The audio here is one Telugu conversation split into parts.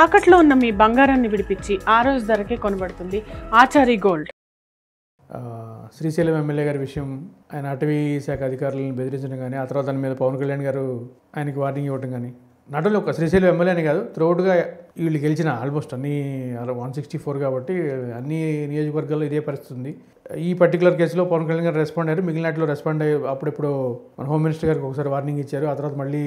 తాకట్లో ఉన్న మీ బంగారాన్ని విడిపించి ఆ రోజు ధరకే కొనబడుతుంది ఆచారి గోల్డ్. శ్రీశైలం ఎమ్మెల్యే గారి విషయం, ఆయన అటవీ శాఖ అధికారులను బెదిరించడం కానీ, ఆ తర్వాత దాని మీద పవన్ కళ్యాణ్ గారు ఆయనకి వార్నింగ్ ఇవ్వడం కానీ, నాట్ ఓన్లీ ఒక శ్రీశైలం ఎమ్మెల్యే అని కాదు, త్రూఅవుట్గా వీళ్ళు గెలిచిన ఆల్మోస్ట్ అన్ని 164 కాబట్టి అన్ని నియోజకవర్గాల్లో ఇదే పరిస్థితి ఉంది. ఈ పర్టికులర్ కేసులో పవన్ కళ్యాణ్ గారు రెస్పాండ్ అయ్యారు, మిగిలిన వాటిలో రెస్పాండ్ అయ్యి అప్పుడెప్పుడు మన హోమ్ మినిస్టర్ గారికి ఒకసారి వార్నింగ్ ఇచ్చారు, ఆ తర్వాత మళ్ళీ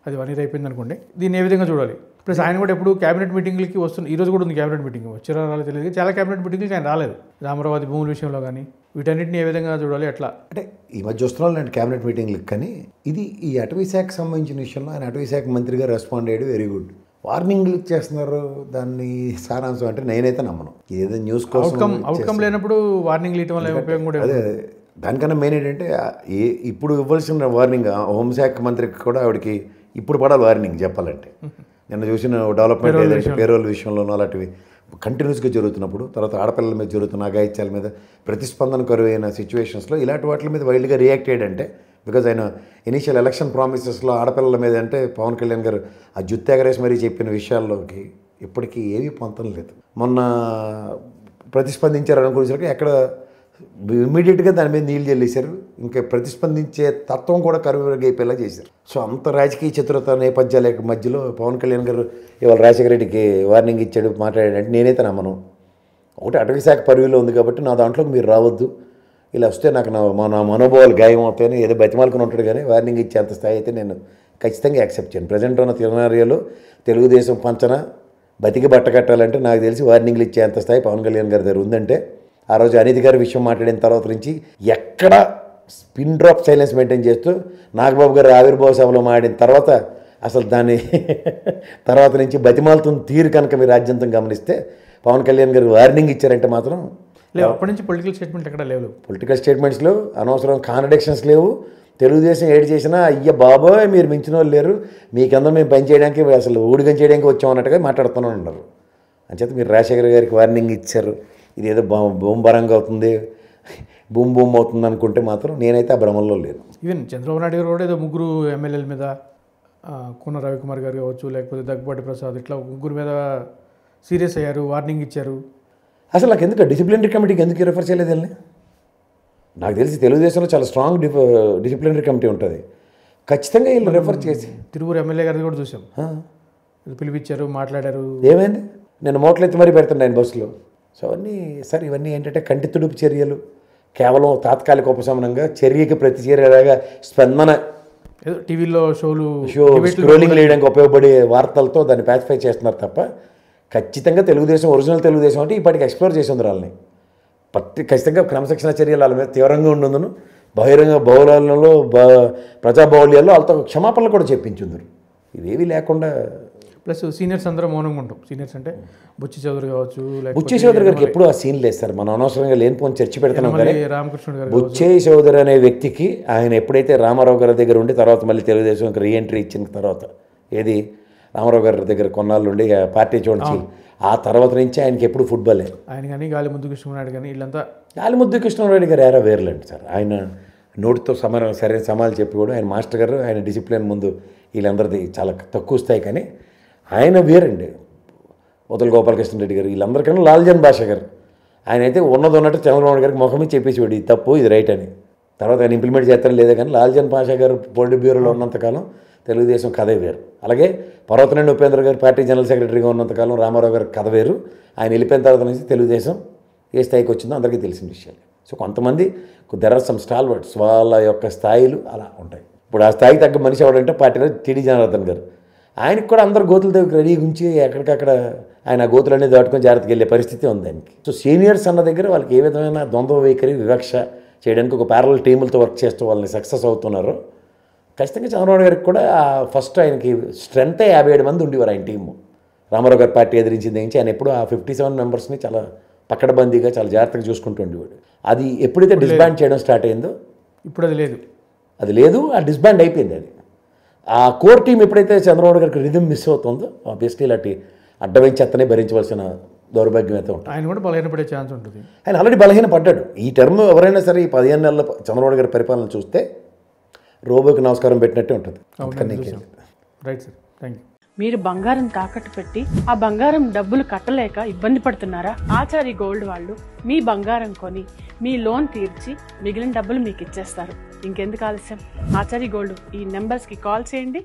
అది 1 year అయిపోయింది అనుకోండి. దీన్ని ఏ విధంగా చూడాలి? ప్లస్ ఆయన కూడా ఎప్పుడు క్యాబినెట్ మీటింగ్లకి వస్తుంది, ఈ రోజు కూడా ఉంది క్యాబినెట్ మీటింగ్, వచ్చారో రాలేదు తెలియదు, చాలా క్యాబినెట్ మీటింగ్లకి ఆయన రాలేదు. అమరావతి భూముల విషయంలో కానీ వీటన్నిటిని ఏ విధంగా చూడాలి? ఎట్లా అంటే ఈ మధ్య వస్తున్నాను క్యాబినెట్ మీటింగ్లకు, కానీ ఇది ఈ అటవీ శాఖకు సంబంధించిన విషయంలో ఆయన అటవీ శాఖ మంత్రిగా రెస్పాండ్ అయ్యాడు, వెరీ గుడ్. వార్నింగ్లు ఇచ్చేస్తున్నారు, దాన్ని సారాంశం అంటే నేనైతే నమ్మను. ఏదో న్యూస్ కోసం అవుట్కమ్ లేనప్పుడు వార్నింగ్లు ఇవ్వడం వల్ల ఉపయోగం కూడా అదే. దానికన్నా మెయిన్ ఏంటంటే ఇప్పుడు ఇవ్వాల్సిన వార్నింగ్ హోంశాఖ మంత్రికి కూడా ఆవిడకి ఇప్పుడు పడాలి వార్నింగ్ చెప్పాలంటే. నిన్న చూసిన డెవలప్మెంట్ ఏదంటే పేరోల్ విషయంలోనూ అలాంటివి కంటిన్యూస్గా జరుగుతున్నప్పుడు, తర్వాత ఆడపిల్లల మీద జరుగుతున్న అఘాయిత్యాల మీద ప్రతిస్పందన కరువైన సిచ్యువేషన్స్లో ఇలాంటి వాటి మీద వైల్డ్గా రియాక్ట్ అయ్యాడంటే, బికాజ్ ఆయన ఇనీషియల్ ఎలక్షన్ ప్రామిసెస్లో ఆడపిల్లల మీద అంటే పవన్ కళ్యాణ్ గారు ఆ జుత్తెగరేసి మరీ చెప్పిన విషయాల్లోకి ఇప్పటికీ ఏమీ పొంతం లేదు. మొన్న ప్రతిస్పందించారు అనుకునేసరికి ఎక్కడ ఇమ్మీడియట్గా దాని మీద నీళ్ళు చెల్లేశారు, ఇంకా ప్రతిస్పందించే తత్వం కూడా కరువైపోయేలా చేశారు. సో అంత రాజకీయ చతురత నేపథ్యాల మధ్యలో పవన్ కళ్యాణ్ గారు ఇవాళ రాజశేఖర రెడ్డికి వార్నింగ్ ఇచ్చాడు, మాట్లాడాడంటే నేనైతే నమ్మను. ఒకటి అటవీ శాఖ పరివిలో ఉంది కాబట్టి నా దాంట్లోకి మీరు రావద్దు, ఇలా వస్తే నాకు నా మనోభావాలు గాయం అవుతాయని ఏదో బతిమాలుకుని ఉంటాడు, కానీ వార్నింగ్ ఇచ్చేంత స్థాయి అయితే నేను ఖచ్చితంగా యాక్సెప్ట్ చేయను. ప్రజెంట్ ఉన్న తిరునారియాలో తెలుగుదేశం పంచన బతికి బట్ట కట్టాలంటే నాకు తెలిసి వార్నింగ్లు ఇచ్చేంత స్థాయి పవన్ కళ్యాణ్ గారి దగ్గర ఉందంటే, ఆ రోజు అనిత్ గారి విషయం మాట్లాడిన తర్వాత నుంచి ఎక్కడ స్పిన్ డ్రాప్ సైలెన్స్ మెయింటైన్ చేస్తూ నాగబాబు గారు ఆవిర్భావ సభలో మాడిన తర్వాత అసలు దాన్ని తర్వాత నుంచి బతిమాలుతున్న తీరు కనుక మీరు రాజ్యాంతం గమనిస్తే పవన్ కళ్యాణ్ గారు వార్నింగ్ ఇచ్చారంటే మాత్రం లేవు. అప్పటి నుంచి పొలిటికల్ స్టేట్మెంట్ ఎక్కడ లేవు, పొలిటికల్ స్టేట్మెంట్స్ లేవు, అనవసరం కాంట్రడిక్షన్స్ లేవు. తెలుగుదేశం ఏడు చేసినా అయ్య బాబోయ్ మీరు మించిన వాళ్ళు లేరు, మీకందరూ మేము పని చేయడానికి అసలు ఊడిగం చేయడానికి వచ్చామన్నట్టుగా మాట్లాడుతూనే ఉన్నారు. అంచేత మీరు రాజశేఖర గారికి వార్నింగ్ ఇచ్చారు, ఇది ఏదో బూమ్ బరంగా అవుతుంది, బూమ్ బూమ్ అవుతుంది అనుకుంటే మాత్రం నేనైతే ఆ భ్రమంలో లేను. ఈవెన్ చంద్రబాబు నాయుడు గారు కూడా ఏదో 3 ఎమ్మెల్యేల మీద, కూన రవికుమార్ గారు కావచ్చు, లేకపోతే దగ్గుబాటి ప్రసాద్, ఇట్లా 3 మీద సీరియస్ అయ్యారు, వార్నింగ్ ఇచ్చారు. అసలు నాకు ఎందుకు డిసిప్లినరీ కమిటీకి ఎందుకు రెఫర్ చేయలేదు వెళ్ళి? నాకు తెలిసి తెలుగుదేశంలో చాలా స్ట్రాంగ్ డిసిప్లినరీ కమిటీ ఉంటుంది, ఖచ్చితంగా వీళ్ళు రెఫర్ చేసి. తిరువురు ఎమ్మెల్యే గారిది కూడా చూసాం, పిలిపించారు, మాట్లాడారు. ఏమైంది? నేను మోట్లెత్తి మరీ పెడుతున్నాను ఆయన బస్సులో. సో అవన్నీ సార్ ఇవన్నీ ఏంటంటే కంటి తుడుపు చర్యలు, కేవలం తాత్కాలిక ఉపశమనంగా చర్యకి ప్రతి చర్యలాగా స్పందన, ఏదో టీవీలో షో స్క్రోలింగ్ చేయడానికి ఉపయోగపడే వార్తలతో దాన్ని ప్యాసిఫై చేస్తున్నారు తప్ప ఖచ్చితంగా తెలుగుదేశం ఒరిజినల్ తెలుగుదేశం అంటే ఇప్పటికి ఎక్స్ప్లోర్ చేసి ఉంది వాళ్ళని. ఖచ్చితంగా క్రమశిక్షణ చర్యలు వాళ్ళ మీద తీవ్రంగా ఉండదును, బహిరంగ బహుళాలలో ప్రజాబాహుళ్యాల్లో వాళ్ళతో క్షమాపణలు కూడా చెప్పించుందరు. ఇవేవి లేకుండా ప్లస్ సీనియర్స్ అందరూ మౌనంగా ఉంటాం. సీనియర్స్ అంటే బుచ్చి చౌదరి కావచ్చు, బుచ్చి చౌదరి గారికి ఎప్పుడు ఆ సీన్ లేదు సార్, మనం అనవసరంగా లేనిపోని చర్చ పెడుతున్నాం. కానీ రామకృష్ణుడు గారు, బుచ్చి చౌదరి అనే వ్యక్తికి ఆయన ఎప్పుడైతే రామారావు గారి దగ్గర ఉండి తర్వాత మళ్ళీ తెలుగుదేశంకి రీఎంట్రీ ఇచ్చిన తర్వాత, ఏది రామారావు గారి దగ్గర కొన్నాళ్ళు ఉండి పార్టీ చూడండి, ఆ తర్వాత నుంచి ఆయనకి ఎప్పుడు ఫుట్బాలే. ఆయన కానీ గాలిముద్దు కృష్ణనాయుడు కానీ వీళ్ళంతా, గాలిముద్దు కృష్ణనాయుడు గారు ఏరా వేర్లేండి సార్, ఆయన నోటితో సరైన సమాలు చెప్పి కూడా ఆయన మాస్టర్ గారు ఆయన డిసిప్లిన్ ముందు వీళ్ళందరిది చాలా తక్కువ స్థాయి. కానీ ఆయన వేరండి. ఉదల గోపాలకృష్ణ రెడ్డి గారు వీళ్ళందరికన్నా లాల్జన్ భాష గారు, ఆయన అయితే ఉన్నట్టు చంద్రబాబు గారికి ముఖమే చెప్పేసేవాడు ఇది తప్పు ఇది రైట్ అని. తర్వాత ఆయన ఇంప్లిమెంట్ చేస్తారని లేదా కానీ లాల్జన్ భాష గారు పొలిట్ బ్యూరోలో ఉన్నంతకాలం తెలుగుదేశం కథ వేరు. అలాగే పర్వతనేని ఉపేంద్ర గారు పార్టీ జనరల్ సెక్రటరీగా ఉన్నంతకాలం రామారావు గారి కథ వేరు. ఆయన వెళ్ళిపోయిన తర్వాత నుంచి తెలుగుదేశం ఏ స్థాయికి వచ్చిందో అందరికీ తెలిసిన విషయాలు. సో కొంతమంది దెర్ ఆర్ సమ్ స్టాల్వర్డ్స్, వాళ్ళ యొక్క స్థాయిలు అలా ఉంటాయి. ఇప్పుడు ఆ స్థాయికి తగ్గ మనిషి ఎవడంటే పార్టీలో టీడీ జనార్దన్ గారు, ఆయనకు కూడా అందరు గోతుల దగ్గర రెడీ ఉంచి ఎక్కడికక్కడ ఆయన గోతులు అనేది దాటుకొని జాగ్రత్తగా వెళ్ళే పరిస్థితి ఉంది ఆయనకి. సో సీనియర్స్ అన్న దగ్గర వాళ్ళకి ఏ విధమైన ద్వంద్వ వైఖరి వివక్ష చేయడానికి ఒక ప్యారలల్ టీములతో వర్క్ చేస్తూ వాళ్ళని సక్సెస్ అవుతున్నారు. ఖచ్చితంగా చంద్రబాబు గారికి కూడా ఫస్ట్ ఆయనకి స్ట్రెంతే 57 మంది ఉండేవారు ఆయన టీము. రామారావు గారి పార్టీ ఎదిరించింది నుంచి ఆయన ఎప్పుడు ఆ 57 మెంబర్స్ని చాలా పక్కడబందీగా చాలా జాగ్రత్తగా చూసుకుంటూ ఉండేవాడు. అది ఎప్పుడైతే డిస్బాండ్ చేయడం స్టార్ట్ అయిందో ఇప్పుడు అది లేదు, ఆ డిస్బాండ్ అయిపోయింది. అది ఆ కోర్ టీం ఎప్పుడైతే చంద్రబాబు గారికి రిథమ్ మిస్ అవుతుందో ఆబ్వియస్లీ ఇలాంటి అడ్డమైన చెత్తనే భరించవలసిన దౌర్భాగ్యం అయితే ఉంటుంది. ఆయన కూడా బలహీనపడే ఛాన్స్ ఉంటుంది. ఆయన ఆల్రెడీ బలహీన పడ్డాడు. ఈ టర్మ్ ఎవరైనా సరే ఈ 15 నెలల చంద్రబాబు గారి పరిపాలన చూస్తే రోబోకి నమస్కారం పెట్టినట్టే ఉంటుంది. Right sir, thank you. మీరు బంగారం తాకట్టు పెట్టి ఆ బంగారం డబ్బులు కట్టలేక ఇబ్బంది పడుతున్నారా? ఆచారి గోల్డ్ వాళ్ళు మీ బంగారం కొని మీ లోన్ తీర్చి మిగిలిన డబ్బులు మీకు ఇచ్చేస్తారు. ఇంకెందుకు ఆలస్యం? ఆచారి గోల్డ్ ఈ నెంబర్స్కి కాల్ చేయండి.